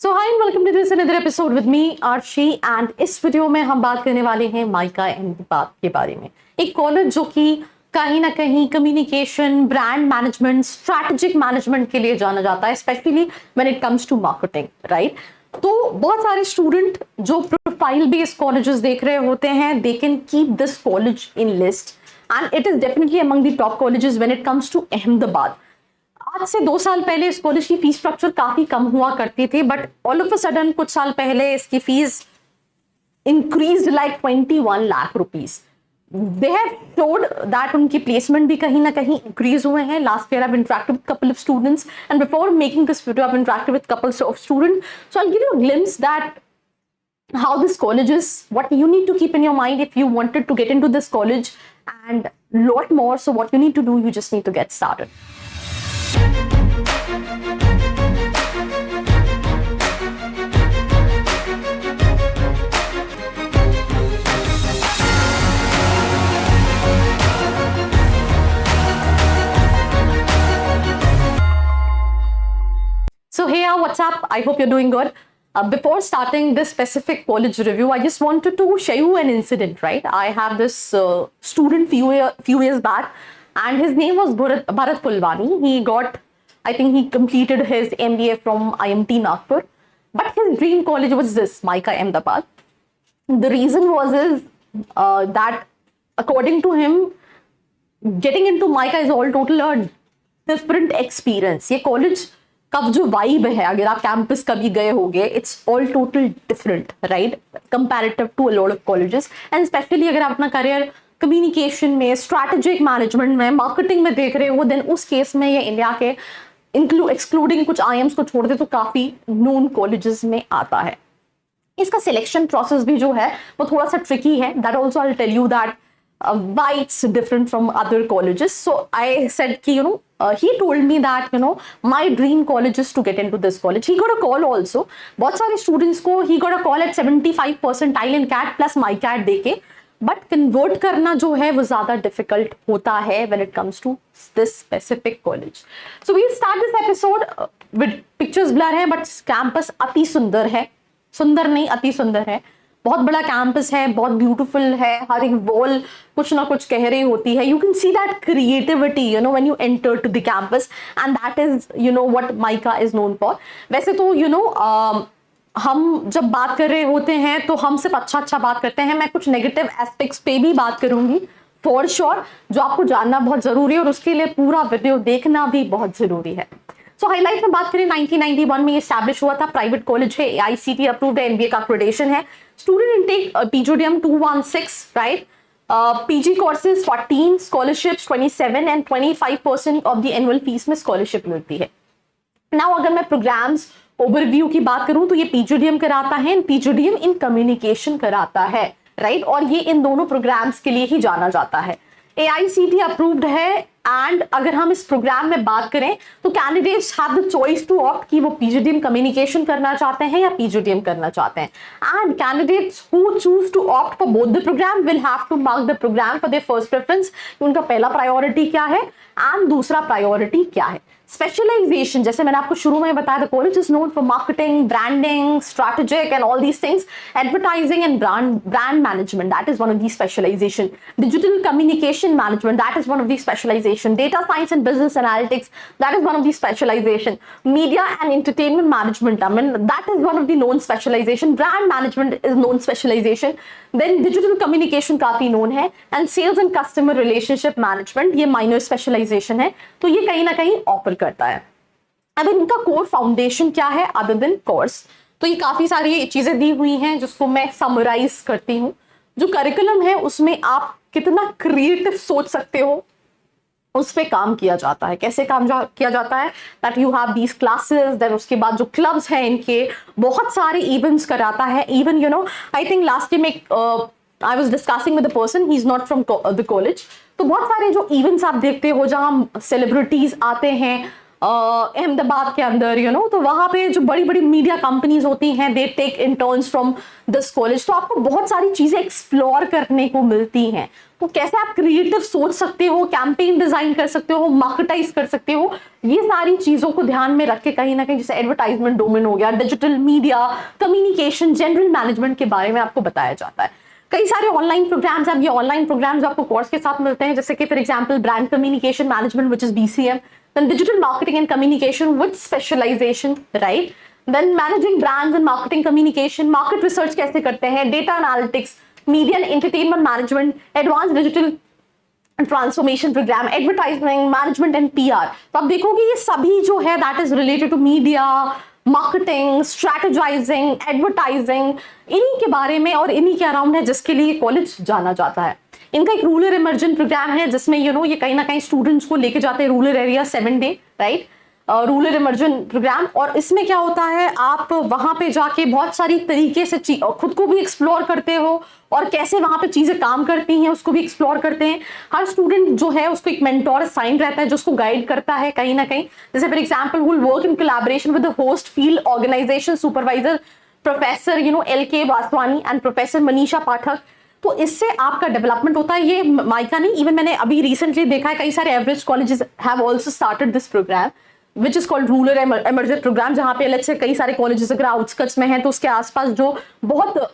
So hi and welcome to this another episode with me Arshi and इस video में हम बात करने वाले हैं माइका एंड बात के बारे में। एक कॉलेज जो कि कहीं ना कहीं communication, brand management, strategic management के लिए जाना जाता है, specially when it comes to marketing, right. तो बहुत सारे स्टूडेंट जो प्रोफाइल बेस्ड कॉलेजेस देख रहे होते हैं, they can keep this college in list and it is definitely among the top colleges when it comes to Ahmedabad. आज से 2 साल पहले इस कॉलेज की फीस स्ट्रक्चर काफी कम हुआ करती थी, but all of a sudden कुछ साल पहले इसकी fees increase like 21 lakh rupees. They have showed that उनकी प्लेसमेंट भी कहीं ना कहीं इंक्रीज हुए हैं। Last year I've interacted with couple of students and before making this video I've interacted with couples of students, so I'll give you a glimpse that how this college is, what you need to keep in your mind if you wanted to get into this college and lot more. So what you need to do, you just need to get started. So hey, what's up? I hope you're doing good. Before starting this specific college review, I just wanted to share you an incident, right? I have this student few years back, and his name was Bharat Pulwani. He got, I think he completed his MBA from IMT Nagpur, but his dream college was this, Maika Ahmedabad. The reason was that according to him, getting into Maika is all total a different experience. ये college का जो vibe है, अगर आप campus कभी गए होंगे, it's all total different, right, comparative to a lot of colleges. And specially अगर आप अपना करियर कम्युनिकेशन में, स्ट्रैटेजिक मैनेजमेंट में, मार्केटिंग में देख रहे हो, देन उस केस में ये इंडिया के एक्सक्लूडिंग कुछ आईएम्स को छोड़ दे तो काफी नोन कॉलेजेस में आता है। इसका सिलेक्शन प्रोसेस भी जो है वो थोड़ा सा ट्रिकी है। That also I will tell you that why it's different from other colleges. So I said ki, he told me that my dream college is to get into this college. He got a call also. बहुत सारे students को he got a call at 75 percentile in CAT plus MyCAT देके, but convert करना जो है वो ज़्यादा difficult होता है when it comes to this specific college. So we'll start this episode with pictures blur है, but campus अति सुंदर है, सुंदर नहीं अति सुंदर है। बहुत बड़ा कैंपस है, बहुत ब्यूटीफुल है, हर एक वॉल कुछ ना कुछ कह रही होती है। You can see that creativity when you enter to the campus and that is what MICA is known for. वैसे तो हम जब बात कर रहे होते हैं तो हम सिर्फ अच्छा बात करते हैं। मैं कुछ नेगेटिव एस्पेक्ट्स पे भी बात करूंगी फॉर श्योर, जो आपको जानना बहुत जरूरी है और उसके लिए पूरा वीडियो देखना भी बहुत जरूरी है। सो हाईलाइट में बात करें, 1991 में एस्टैब्लिश हुआ था, प्राइवेट कॉलेज है, AICTE अप्रूव्ड है, एनबीए का एक्रेडिटेशन है। Student intake PGDM 216, right, PG courses 14, scholarships 27 and 25% of the annual fees में स्कॉलरशिप मिलती है। नाउ अगर मैं प्रोग्राम्स ओवरव्यू की बात करूं तो ये PGDM कराता है, PGDM इन कम्युनिकेशन कराता है, राइट, और ये इन दोनों प्रोग्राम्स के लिए ही जाना जाता है। AICTE अप्रूव्ड है एंड अगर हम इस प्रोग्राम में बात करें तो candidates have the choice to opt कि वो PGDM कम्युनिकेशन करना चाहते हैं या PGDM करना चाहते हैं। And candidates who choose to opt for both the programme will have to mark the programme for their first preference. उनका पहला प्रायोरिटी क्या है एंड दूसरा प्रायोरिटी क्या है। स्पेशलाइजेशन, जैसे मैंने आपको शुरू में बताया, the college is known for marketing, branding, strategic and all these things, advertising and brand management, that is one of the specialisation, digital communication management, that is one of the specialisation, data science and business analytics, that is one of the specialization, media and entertainment management, I mean that is one of the known specialization, brand management is known specialization, then digital communication काफी known है, and sales and customer relationship management ये minor specialization है। तो ये कहीं ना कहीं offer करता है। अब इनका कोर फाउंडेशन क्या है अदर देन कोर्स, तो ये काफी सारी चीजें दी हुई हैं जिसको मैं समराइज करती हूँ। जो करिकुलम है उसमें आप कितना क्रिएटिव सोच सकते हो उस पे काम किया जाता है। कैसे काम किया जाता है, that you have these classes, then उसके बाद जो क्लब्स हैं इनके बहुत सारे इवेंट्स कराता है। Even I think last time I was discussing with a person, he is not from the college, तो बहुत सारे जो इवेंट्स आप देखते हो जहां सेलिब्रिटीज आते हैं, अहमदाबाद के अंदर तो वहां पे जो बड़ी बड़ी मीडिया कंपनीज होती हैं, they take interns from this college. तो आपको बहुत सारी चीजें एक्सप्लोर करने को मिलती हैं। तो कैसे आप क्रिएटिव सोच सकते हो, कैंपेन डिजाइन कर सकते हो, मार्केटाइज कर सकते हो, ये सारी चीजों को ध्यान में रख के कहीं ना कहीं, जैसे एडवर्टाइजमेंट डोमेन हो गया, digital media, communication, general management के बारे में आपको बताया जाता है। कई सारे ऑनलाइन प्रोग्राम्स हैं। ये ऑनलाइन प्रोग्राम्स आपको कोर्स के साथ मिलते हैं, जैसे कि for example brand communication management which is BCM, then digital marketing and communication with specialization, right? Then managing brands and marketing communication, market research कैसे करते हैं, data analytics, media and entertainment management, advanced digital transformation programme, advertisement management and PR। तो आप देखोगे ये सभी जो है that is related to media, marketing, strategising, advertising, इन्हीं के बारे में और इन्हीं के अराउंड है जिसके लिए कॉलेज जाना जाता है। इनका एक रूरल इमर्जन प्रोग्राम है जिसमें ये कहीं ना कहीं स्टूडेंट्स को लेके जाते हैं rural area 7 day, right, rural immersion programme. और इसमें क्या होता है, आप वहां पे जाके बहुत सारी तरीके से खुद को भी एक्सप्लोर करते हो और कैसे वहां पे चीजें काम करती हैं उसको भी एक्सप्लोर करते हैं। हर स्टूडेंट जो है उसको एक मेंटोर असाइन रहता है जो उसको गाइड करता है कहीं ना कहीं। जैसे for example will work in collaboration with the host field organisation supervisor professor LK Vaswani and professor Manisha Pathak. तो इससे आपका डेवलपमेंट होता है। ये माइका नहीं, इवन मैंने अभी रिसेंटली देखा है कई सारे average colleges have also started this programme which is called rural immersion programme, जहां पे लेट्स से कई सारे कॉलेजेस अगर आउटस्कट्स में हैं तो उसके आसपास जो बहुत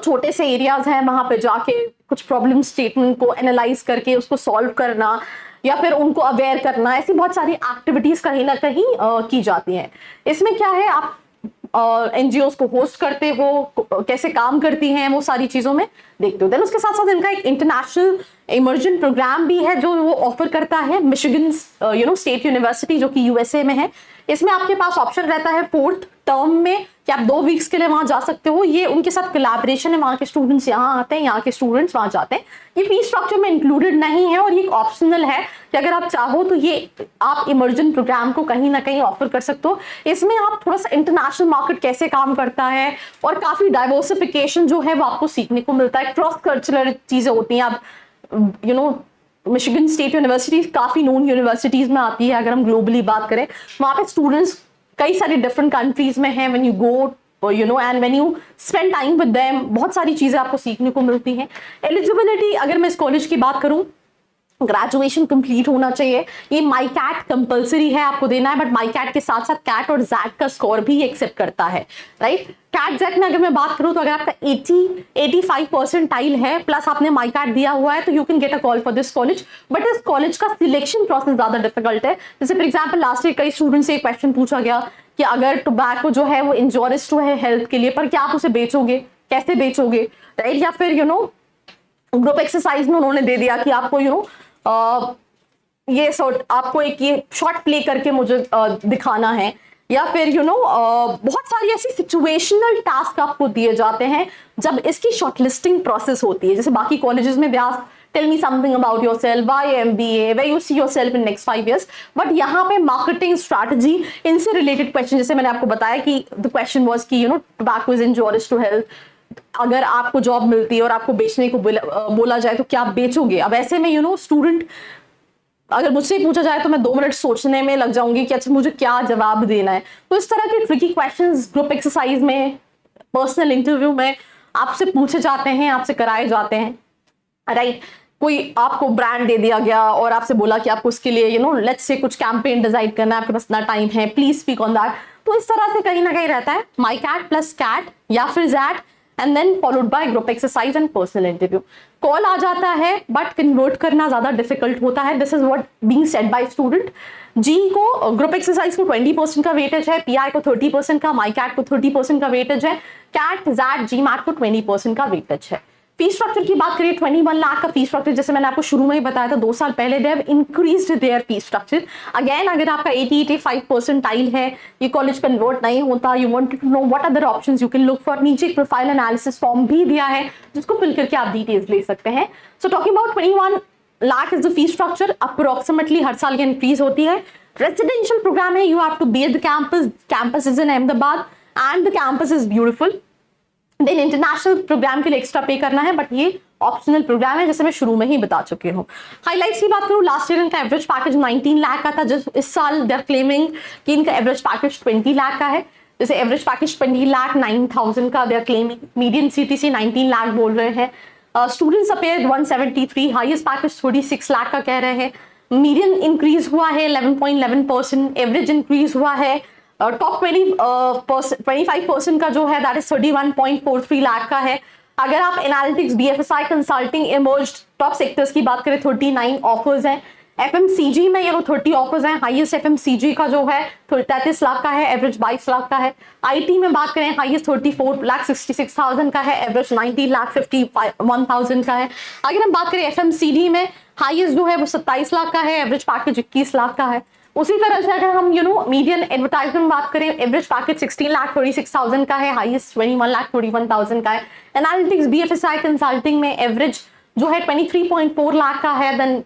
छोटे से एरियाज हैं वहां पे जाके कुछ प्रॉब्लम स्टेटमेंट को एनालाइज करके उसको सॉल्व करना या फिर उनको अवेयर करना, ऐसी बहुत सारी एक्टिविटीज कहीं ना कहीं की जाती हैं। इसमें क्या है, आप NGOs को होस्ट करते हो, कैसे काम करती हैं वो सारी चीजों में देखते हो। देन उसके साथ साथ इनका एक इंटरनेशनल इमर्जन प्रोग्राम भी है जो वो ऑफर करता है, मिशिगन स्टेट यूनिवर्सिटी जो कि USA में है। इसमें आपके पास ऑप्शन रहता है 4th टर्म में कि आप 2 वीक्स के लिए वहां जा सकते हो। ये उनके साथ कोलैबोरेशन है, वहां के स्टूडेंट्स यहाँ आते हैं, यहाँ के स्टूडेंट्स वहां जाते हैं। ये फीस स्ट्रक्चर में इंक्लूडेड नहीं है और ये ऑप्शनल है कि अगर आप चाहो तो ये आप इमर्जन प्रोग्राम को कहीं ना कहीं ऑफर कर सकते हो। इसमें आप थोड़ा सा इंटरनेशनल मार्केट कैसे काम करता है और काफी डाइवर्सिफिकेशन जो है वो आपको सीखने को मिलता है। क्रॉस कल्चरल चीजें होती हैं। आप मिशिगन स्टेट यूनिवर्सिटी काफी नोन यूनिवर्सिटीज में आती है। अगर हम ग्लोबली बात करें, वहां पे स्टूडेंट्स कई सारी डिफरेंट कंट्रीज में हैं। When you go and when you spend time with them, बहुत सारी चीजें आपको सीखने को मिलती हैं। एलिजिबिलिटी, अगर मैं इस कॉलेज की बात करूं, ग्रेजुएशन कंप्लीट होना चाहिए। ये माईकैट कंपलसरी है, आपको देना है, बट माईकैट के साथ साथ कैट और जैट का स्कोर भी एक्सेप्ट करता है, राइट। कैट जैट में अगर मैं बात करूं तो अगर आपका 85 परसेंटाइल है प्लस आपने माईकैट दिया हुआ है तो you can get a call for this college. But इस कॉलेज का सिलेक्शन प्रोसेस ज्यादा डिफिकल्ट है। जैसे फॉर एग्जाम्पल लास्ट ईयर कई स्टूडेंट से एक क्वेश्चन पूछा गया कि अगर टोबैको जो है वो इंजोरियस टू है हेल्थ के लिए, पर क्या आप उसे बेचोगे, कैसे बेचोगे, राइट। या फिर ग्रुप एक्सरसाइज में उन्होंने दे दिया कि आपको ये आपको एक ये शॉर्ट प्ले करके मुझे दिखाना है, या फिर बहुत सारी ऐसी सिचुएशनल टास्क आपको दिए जाते हैं जब इसकी शॉर्टलिस्टिंग प्रोसेस होती है। जैसे बाकी कॉलेजेस में tell me something about yourself, why MBA, where you see yourself in next 5 years, but यहाँ पे मार्केटिंग स्ट्रैटेजी, इनसे रिलेटेड क्वेश्चन, जैसे मैंने आपको बताया कि द क्वेश्चन वाज कि tobacco is injurious to health, अगर आपको जॉब मिलती है और आपको बेचने को बोला जाए तो क्या आप बेचोगे। अब ऐसे में स्टूडेंट, अगर मुझसे पूछा जाए तो मैं 2 मिनट सोचने में लग जाऊंगी कि अच्छा मुझे क्या जवाब देना है। तो इस तरह के ट्रिकी क्वेश्चंस ग्रुप एक्सरसाइज में, पर्सनल इंटरव्यू में आपसे पूछे जाते हैं, आपसे कराए जाते हैं, राइट। कोई आपको ब्रांड दे दिया गया और आपसे बोला कि आपको उसके लिए लेट्स से कुछ कैंपेन डिजाइन करना है, आपके पास इतना टाइम है, प्लीज स्पीक ऑन दैट। तो इस तरह से कहीं ना कहीं रहता है माईकैट प्लस कैट या फिर XAT and then followed by group exercise and personal interview. Call आ जाता है बट कन्वर्ट करना ज्यादा डिफिकल्ट होता है। This is what being said by student. जी को, ग्रुप एक्सरसाइज को 20% का वेटेज है, PI को 30% का, माईकैट को 30% का वेटेज है, कैट, जैट, GMAT को 20% का वेटेज है। फीस स्ट्रक्चर की बात करिए, 21 लाख का फीस स्ट्रक्चर, जैसे मैंने आपको शुरू में ही बताया था 2 साल पहले they have increased there fees structure. Again, अगर आपका 80-85 परसेंटाइल है, ये कॉलेज कन्वर्ट नहीं होता, you want to know what other options you can look for, नीचे एक प्रोफाइल एनालिसिस फॉर्म भी दिया है जिसको फिल करके आप डिटेल्स ले सकते हैं। So talking about 21 lakh is the fee structure. Approximately हर साल की इंक्रीज होती है। रेसिडेंशियल प्रोग्राम है, you have to be at the campus is in Ahmedabad and the campus is beautiful. Then international programme के लिए एक्स्ट्रा पे करना है, बट ये ऑप्शनल प्रोग्राम है, जैसे मैं शुरू में ही बता चुकी हूँ। हाइलाइट्स की बात करूँ, लास्ट ईयर इनका एवरेज पैकेज 19 लाख का था, जो इस साल दे आर क्लेमिंग कि इनका एवरेज पैकेज 20 लाख का है। जैसे एवरेज पैकेज 20 लाख 9,000 का they are claiming, median CTC 19 lakh बोल रहे हैं। Students appear 173, highest package 36 lakh का कह रहे हैं। मीडियन इंक्रीज हुआ है 11.11%, एवरेज इंक्रीज हुआ है। टॉप 25% का जो है दैट इज 31.43 लाख का है। अगर आप analytics, BFSI, consulting, emerged top sectors की बात करें 39 ऑफर्स हैं। एफएमसीजी में 30 ऑफर्स हैं। हाईएस्ट एफएमसीजी का जो है 33 लाख का है, एवरेज 22 लाख का है। आईटी में बात करें, हाईएस्ट 34,66,000 का है, एवरेज 90,51,000 का है। अगर हम बात करें एफएमसीडी में, हाईएस्ट जो है वो 27 लाख का है, एवरेज पैकेज 21 लाख का है। उसी तरह से अगर हम मीडियन एडवर्टाइजमेंट बात करें, एवरेज पैकेज 16,36,000 का है, हाईएस्ट 21,31,000 का है। एनालिटिक्स, बीएफएसआई, कंसल्टिंग में एवरेज जो है 23.4 लाख का है, देन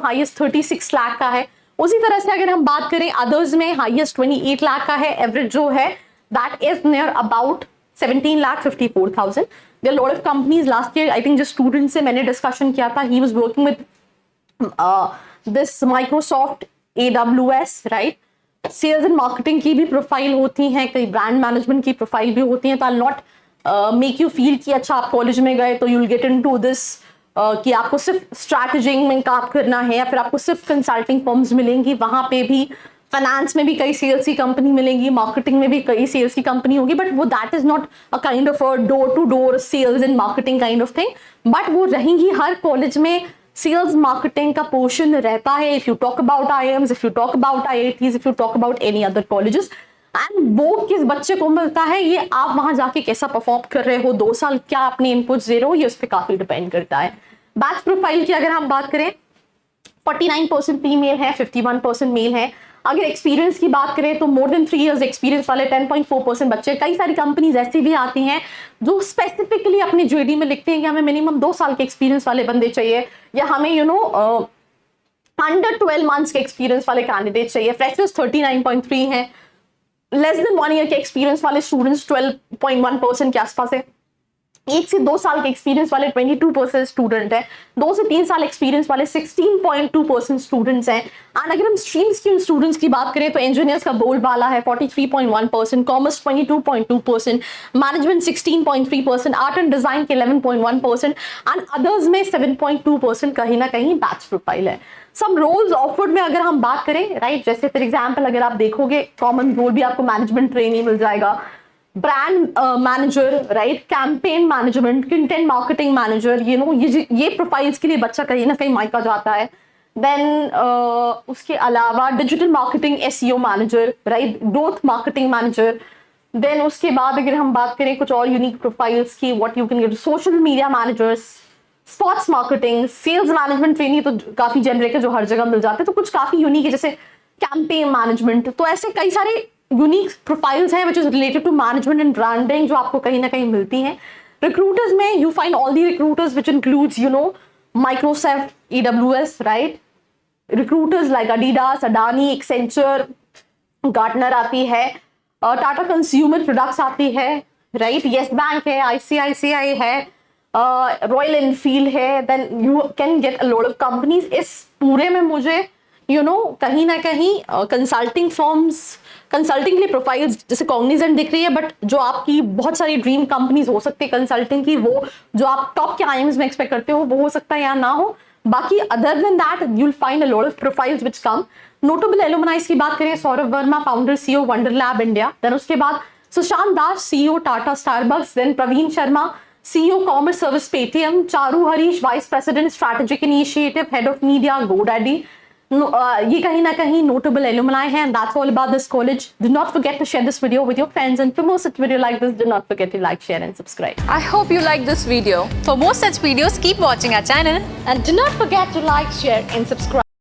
हाईएस्ट 36 लाख का है। उसी तरह से अगर हम बात करें अदर्स में, हाईएस्ट 28 लाख का है, एवरेज जो है that is near about 17,54,000। There lot of companies last year, I think जिस स्टूडेंट से मैंने डिस्कशन किया था, he was working with this Microsoft AWS, right. Sales and marketing की भी प्रोफाइल होती हैं, कई ब्रांड मैनेजमेंट की प्रोफाइल भी होती हैं। तो आई नॉट मेक यू फील कि अच्छा आप कॉलेज में गए तो you will get into this कि आपको सिर्फ स्ट्रैटेजिंग में काम करना है या फिर आपको सिर्फ कंसल्टिंग फर्म्स मिलेंगी। वहां पे भी फाइनेंस में भी कई सेल्स की कंपनी मिलेंगी, मार्केटिंग में भी कई सेल्स की कंपनी होगी, बट वो that is not a kind of a door to door sales and marketing kind of thing. But वो रहेंगी, हर कॉलेज में सेल्स मार्केटिंग का पोर्शन रहता है। If you talk about IIMs, if you talk about IITs, if you talk about any other colleges, and वो किस बच्चे को मिलता है, ये आप वहां जाके कैसा परफॉर्म कर रहे हो, 2 साल क्या अपने इनपुट्स दे रहे हो, ये उस पर काफी डिपेंड करता है। बैच प्रोफाइल की अगर हम बात करें, 49% फीमेल है, 51% मेल है। अगर एक्सपीरियंस की बात करें तो मोर देन 3 इयर्स एक्सपीरियंस वाले 10.4% बच्चे। कई सारी कंपनीज ऐसी भी आती हैं जो स्पेसिफिकली अपने JD में लिखते हैं कि हमें मिनिमम 2 साल के एक्सपीरियंस वाले बंदे चाहिए, या हमें अंडर 12 मंथ्स के एक्सपीरियंस वाले कैंडिडेट चाहिए। फ्रेशर्स 39.3 है। लेस देन 1 ईयर के एक्सपीरियंस वाले स्टूडेंट्स 12.1% के आसपास है। 1 से 2 साल के एक्सपीरियंस वाले 22% स्टूडेंट है। 2 से 3 साल एक्सपीरियंस वाले 16.2% स्टूडेंट्स हैं। एंड अगर हम स्ट्रीम्स की स्टूडेंट्स की बात करें तो इंजीनियर्स का बोलबाला है 43.1%, commerce 22.2%, management 16.3%, art and design के 11.1% एंड अदर्स में 7.2% कहीं ना कहीं बैच प्रोफाइल है। सब रोल्स ऑफर्ड में अगर हम बात करें, राइट, जैसे फॉर एग्जाम्पल अगर आप देखोगे कॉमन रोल भी आपको मैनेजमेंट ट्रेनिंग मिल जाएगा, brand manager, right, campaign management, content marketing manager, ये प्रोफाइल्स के लिए बच्चा कहीं ना कहीं मायका जाता है। देन उसके अलावा digital marketing SEO manager, right, growth marketing manager. Then उसके बाद अगर हम बात करें कुछ और यूनिक प्रोफाइल्स की, what you can get, social media managers, sports marketing, sales management training तो काफी जेनरिक है जो हर जगह मिल जाते हैं, तो कुछ काफी यूनिक है जैसे कैंपेन मैनेजमेंट। तो ऐसे कई सारे यूनिक प्रोफाइल्स हैं which is related to management and branding जो आपको कहीं ना कहीं मिलती हैं। रिक्रूटर्स में you find all the recruiters which includes Microsoft, AWS, right, recruiters like Adidas, Adani, Accenture, Gartner आती है, टाटा कंज्यूमर प्रोडक्ट्स आती है, राइट, येस बैंक है, ICICI है, रॉयल एनफील्ड है। Then you can get a lot of companies. इस पूरे में मुझे कहीं ना कहीं कंसल्टिंग फर्म्स, कंसल्टिंग के लिए प्रोफाइल्स जैसे कॉग्निजेंट दिख रही है, बट जो आपकी बहुत सारी ड्रीम कंपनीज हो सकती है कंसल्टिंग की, वो जो आप टॉप के IIMs में एक्सपेक्ट करते हो वो हो सकता है या ना हो। बाकी other than that you will find a lot of profiles which come. Notable alumnis की बात करें, Saurabh Verma, founder CEO Wonder Lab India. Then उसके बाद Sushant Das, CEO Tata Starbucks. Then Praveen Sharma, CEO commerce service Paytm. Charu Harish, vice president strategic initiative, head of media GoDaddy। ये कहीं ना कहीं notable alumni हैं, and that's all about this college. Do not forget to share this video with your friends, and for more such video like this, do not forget to like, share and subscribe. I hope you like this video. For more such videos, keep watching our channel. And do not forget to like, share and subscribe.